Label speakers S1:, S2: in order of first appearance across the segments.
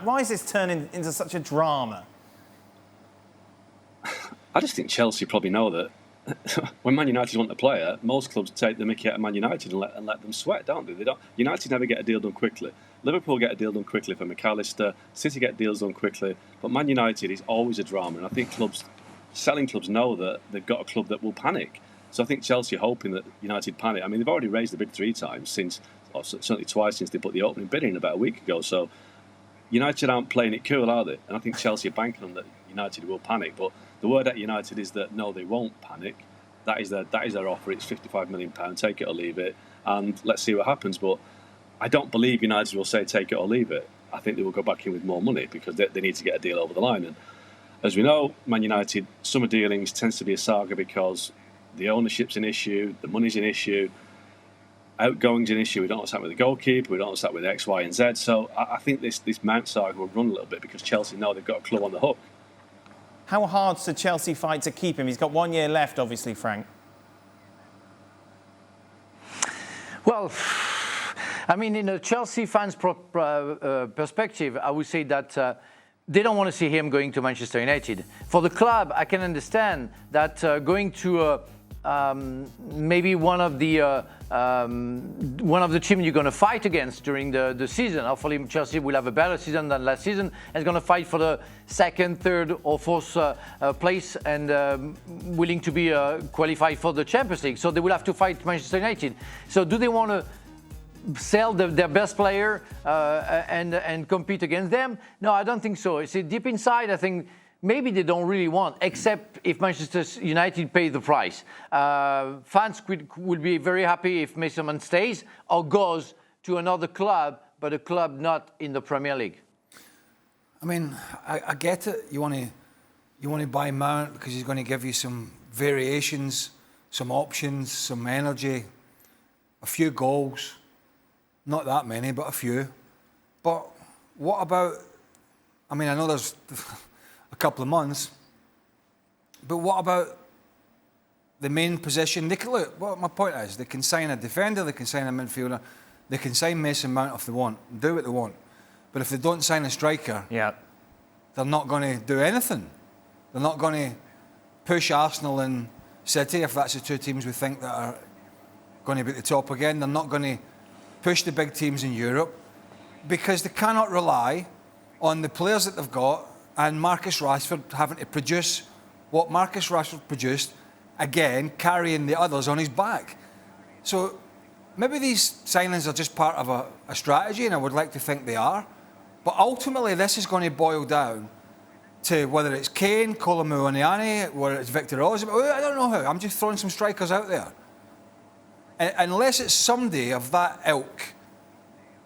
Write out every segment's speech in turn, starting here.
S1: Why is this turning into such a drama?
S2: I just think Chelsea probably know that when Man United want a player, most clubs take the mickey out of Man United and let them sweat, don't they? United never get a deal done quickly. Liverpool get a deal done quickly for McAllister. City get deals done quickly. But Man United is always a drama. And I think selling clubs know that they've got a club that will panic. So I think Chelsea are hoping that United panic. I mean, they've already raised the bid 3 times or certainly twice since they put the opening bid in about a week ago. So United aren't playing it cool, are they? And I think Chelsea are banking on that United will panic. But the word at United is that no, they won't panic. That is their offer. It's £55 million. Take it or leave it, and let's see what happens. But I don't believe United will say take it or leave it. I think they will go back in with more money because they need to get a deal over the line. And as we know, Man United summer dealings tends to be a saga because the ownership's an issue, the money's an issue, outgoing's an issue. We don't know what's happening with the goalkeeper. We don't know what's happening with X, Y, and Z. So I think this Mount saga will run a little bit because Chelsea know they've got a club on the hook.
S1: How hard does Chelsea fight to keep him? He's got 1 year left, obviously, Frank.
S3: Well, I mean, in a Chelsea fans' perspective, I would say that they don't want to see him going to Manchester United. For the club, I can understand that going to maybe one of the teams you're going to fight against during the season. Hopefully, Chelsea will have a better season than last season and is going to fight for the second, third, or fourth place and willing to be qualified for the Champions League. So they will have to fight Manchester United. So do they want to sell their best player and compete against them? No, I don't think so. See, deep inside, I think maybe they don't really want, except if Manchester United pay the price. Fans would be very happy if Mason Mount stays or goes to another club, but a club not in the Premier League.
S4: I mean, I get it. You want to buy Mount because he's going to give you some variations, some options, some energy, a few goals. Not that many, but a few. But what about, I mean, I know there's a couple of months, but what about the main position? They can, look, what my point is, they can sign a defender, they can sign a midfielder, they can sign Mason Mount if they want, do what they want. But if they don't sign a striker, they're not going to do anything. They're not going to push Arsenal and City, if that's the 2 teams we think that are going to be at the top again. They're not going to push the big teams in Europe because they cannot rely on the players that they've got and Marcus Rashford having to produce what Marcus Rashford produced, again, carrying the others on his back. So maybe these signings are just part of a strategy, and I would like to think they are. But ultimately, this is going to boil down to whether it's Kane, Kolomuaniani, whether it's Victor Osimhen. I don't know who. I'm just throwing some strikers out there. Unless it's somebody of that ilk,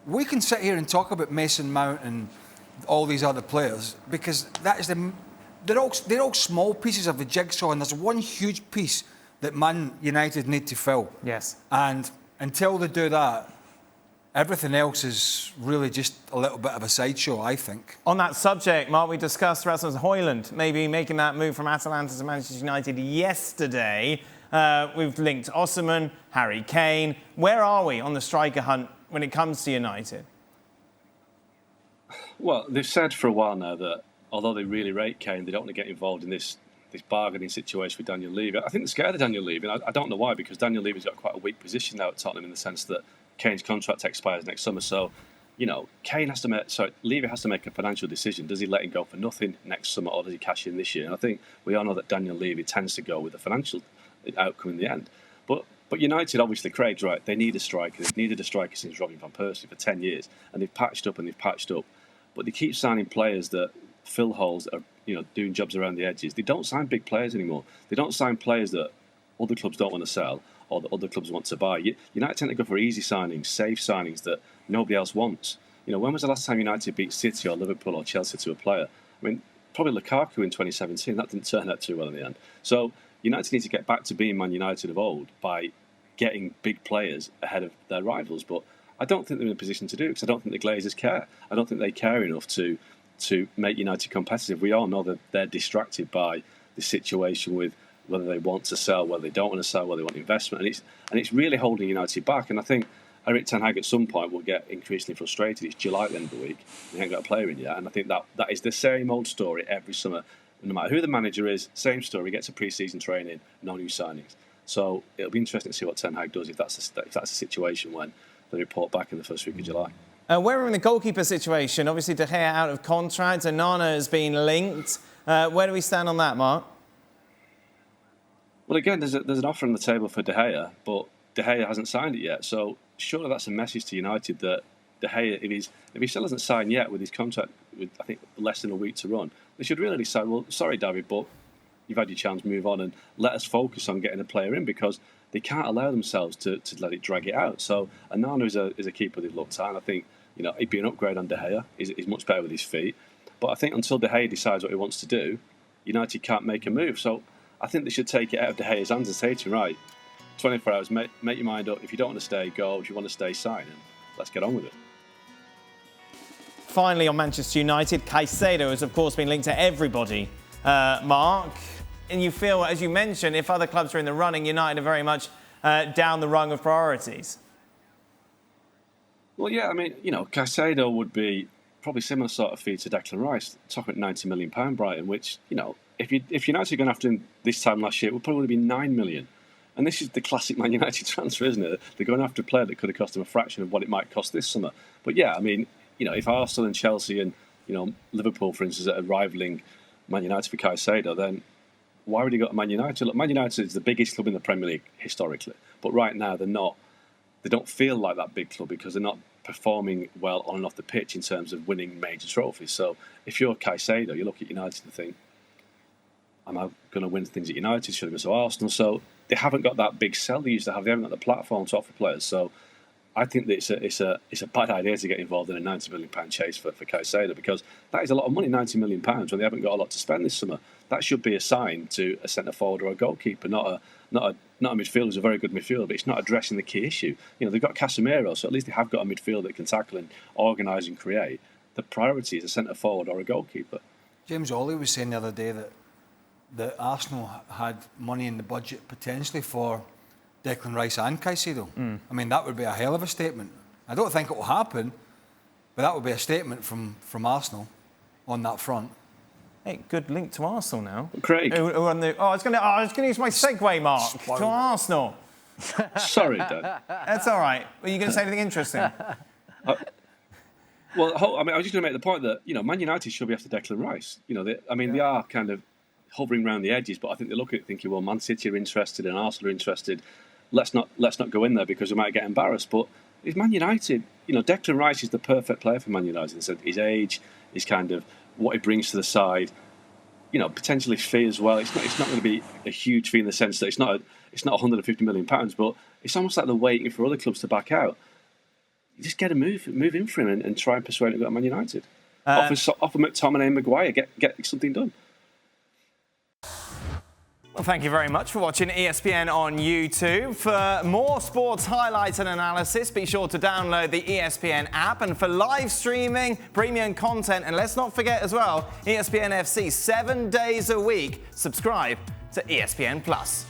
S4: we can sit here and talk about Mason Mount and all these other players because that is they're all small pieces of the jigsaw, and there's one huge piece that Man United need to fill.
S1: Yes.
S4: And until they do that, everything else is really just a little bit of a sideshow, I think.
S1: On that subject, Mark, we discussed Rasmus Højlund maybe making that move from Atalanta to Manchester United yesterday. We've linked Osimhen, Harry Kane. Where are we on the striker hunt when it comes to United?
S2: Well, they've said for a while now that although they really rate Kane, they don't want to get involved in this bargaining situation with Daniel Levy. I think they're scared of Daniel Levy. I don't know why, because Daniel Levy's got quite a weak position now at Tottenham in the sense that Kane's contract expires next summer. So, you know, Levy has to make a financial decision. Does he let him go for nothing next summer, or does he cash in this year? And I think we all know that Daniel Levy tends to go with the financial outcome in the end. But United, obviously, Craig's right. They need a striker. They've needed a striker since Robin van Persie for 10 years. And they've patched up. But they keep signing players that fill holes, are, doing jobs around the edges. They don't sign big players anymore. They don't sign players that other clubs don't want to sell or that other clubs want to buy. United tend to go for easy signings, safe signings that nobody else wants. When was the last time United beat City or Liverpool or Chelsea to a player? I mean, probably Lukaku in 2017. That didn't turn out too well in the end. So United need to get back to being Man United of old by getting big players ahead of their rivals. But I don't think they're in a position to do it because I don't think the Glazers care. I don't think they care enough to make United competitive. We all know that they're distracted by the situation with whether they want to sell, whether they don't want to sell, whether they want investment, and it's really holding United back. And I think Erik ten Hag at some point will get increasingly frustrated. It's July at the end of the week. He ain't got a player in yet. And I think that is the same old story every summer. No matter who the manager is, same story. He gets a pre-season training, no new signings. So it'll be interesting to see what Ten Hag does if that's a situation when they report back in the first week of July.
S1: Where we're in the goalkeeper situation, obviously De Gea out of contract, and Nana has been linked. Where do we stand on that, Mark?
S2: Well, again, there's an offer on the table for De Gea, but De Gea hasn't signed it yet. So surely that's a message to United that De Gea, if he still hasn't signed yet with his contract, with I think less than a week to run, they should really decide, well, sorry, David, but you've had your chance, move on, and let us focus on getting a player in, because they can't allow themselves to let it drag it out. So Nana is a keeper they've looked at, and I think he'd be an upgrade on De Gea. He's much better with his feet. But I think until De Gea decides what he wants to do, United can't make a move. So I think they should take it out of De Gea's hands and say to him, right, 24 hours, make your mind up. If you don't want to stay, go. If you want to stay, sign, and let's get on with it.
S1: Finally, on Manchester United, Caicedo has, of course, been linked to everybody, Mark. And you feel, as you mentioned, if other clubs are in the running, United are very much down the rung of priorities.
S2: Well, yeah, I mean, Caicedo would be probably similar sort of fee to Declan Rice, talking about £90 million, Brighton, which, if United are going after him this time last year, it would probably be £9 million. And this is the classic Man United transfer, isn't it? They're going after a player that could have cost them a fraction of what it might cost this summer. But yeah, I mean, if Arsenal and Chelsea and, Liverpool, for instance, are rivaling Man United for Caicedo, then why would he go to Man United? Look, Man United is the biggest club in the Premier League historically. But right now, they don't feel like that big club because they're not performing well on and off the pitch in terms of winning major trophies. So if you're Caicedo, you look at United and think, am I going to win things at United? Should I go to Arsenal? So they haven't got that big sell they used to have. They haven't got the platform to offer players. So I think that it's a bad idea to get involved in a £90 million chase for Caicedo, because that is a lot of money, £90 million, when they haven't got a lot to spend this summer. That should be assigned to a centre forward or a goalkeeper, not a midfielder who's a very good midfielder, but it's not addressing the key issue. They've got Casemiro, so at least they have got a midfielder that can tackle and organise and create. The priority is a centre forward or a goalkeeper.
S4: James Ollie was saying the other day that Arsenal had money in the budget potentially for Declan Rice and Caicedo. I mean, that would be a hell of a statement. I don't think it will happen, but that would be a statement from Arsenal on that front.
S1: Hey, good link to Arsenal now.
S2: Craig.
S1: I was going to use my segue, Mark, to Arsenal.
S2: Sorry, Dad.
S1: That's all right. Were you going to say anything interesting?
S2: I was just going to make the point that, Man United should be after Declan Rice. They are kind of hovering around the edges, but I think they look at it thinking, well, Man City are interested and Arsenal are interested. Let's not go in there because we might get embarrassed. But if Man United, Declan Rice is the perfect player for Man United. So his age, his kind of what he brings to the side, potentially fee as well. It's not going to be a huge fee in the sense that it's not £150 million, but it's almost like they're waiting for other clubs to back out. You just get a move in for him and try and persuade him to go to Man United. Offer McTominay and Maguire, get something done.
S1: Well, thank you very much for watching ESPN on YouTube. For more sports highlights and analysis, be sure to download the ESPN app. And for live streaming, premium content, and let's not forget as well, ESPN FC 7 days a week. Subscribe to ESPN+.